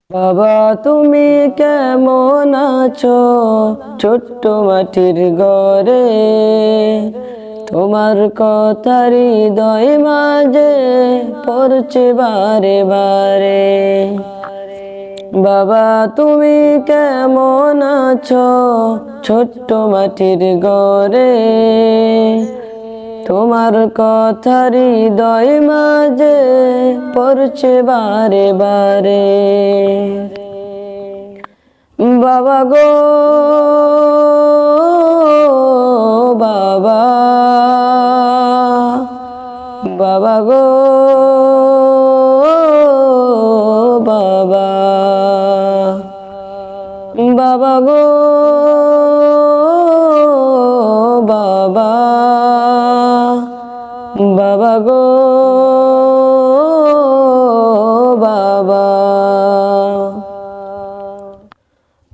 বাবা তুমি কেমন আছো ছোট্ট মাটির ঘরে, তোমার কথা হৃদয় মাঝে পড়ছে বারে বারে। বাবা তুমি কেমন আছো ছোট্ট মাটির ঘরে, তোমার কথা হৃদয় মাঝে পড়ছে বারে বারে। বাবা গো বাবা, বাবা গো বাবা, বাবা গো বাবা, বাবা গো বাবা।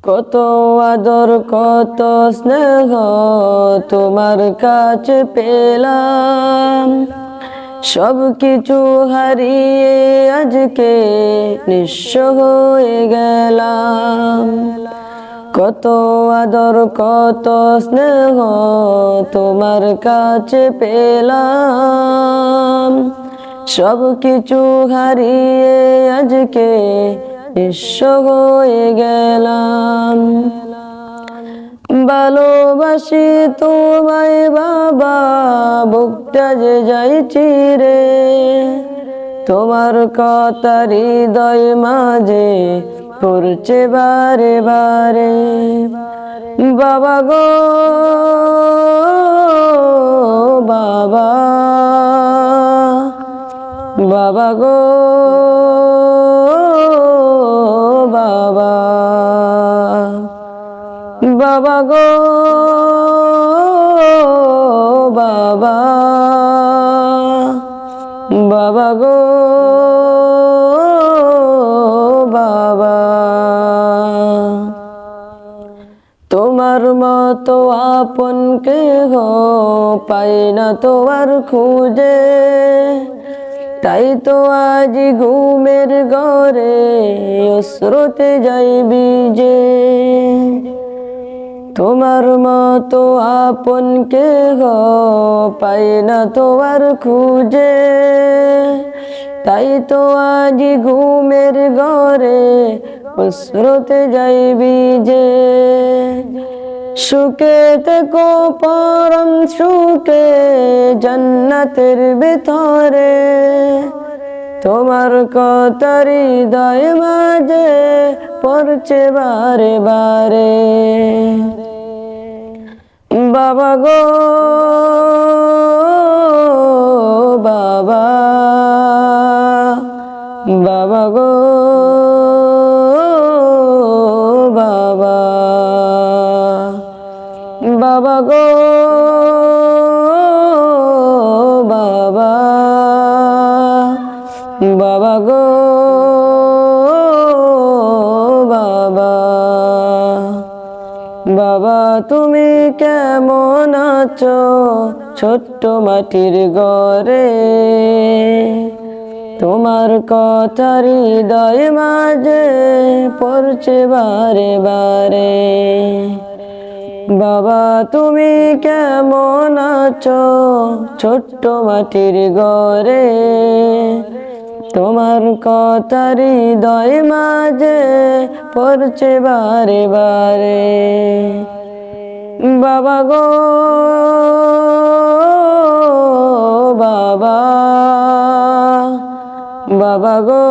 কত আদর কত স্নেহ তোমার কাছে পেলাম, সব কিছু হারিয়ে আজকে নিঃস্ব হয়ে গেলাম। কত আদর কত স্নেহ তোমার কাছে পেলাম, সব কিছু হারিয়ে আজকে নিঃস্ব হয়ে গেলাম। ভালোবাসি তোমায় বাবা, বুকটা যে যাই চিরে, তোমার কথা হৃদয় মাঝে পড়ছে বারে বারে। বাবা গো বাবা, বাবা গো বাবা, বাবা গো বাবা, বাবা গো বাবা। তোমার মতো আপন কেহ পাই না তোমার খুঁজে, তাই তো আজ ঘুমের ঘরে অশ্রুতে যাই ভিজে। তোমার মতো আপন কেহ পাই না তোমার খুঁজে, তাই তো আজ ঘুমের ঘরে অশ্রুতে যাই ভিজে। সুখে থেকো পরম সুখে জান্নাতের ভিতরে, তোমার কথা হৃদয় মাঝে পড়ছে বারে বারে। বাবা গো বাবা, বাবা গো বাবা, বাবা গো বাবা, বাবা গো বাবা। বাবা তুমি কেমন আছো ছোট্ট মাটির ঘরে, তোমার কথা হৃদয় মাঝে পড়ছে বারে বারে। বাবা তুমি কেমন আছো ছোট্ট মাটির ঘরে, তোমার কথা হৃদয় মাঝে পড়ছে বারে বারে। বাবা গো বাবা, বাবা গো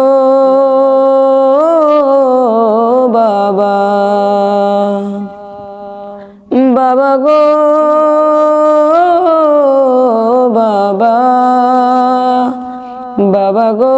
বাবা, বাবা গো বাবা, বাবা গো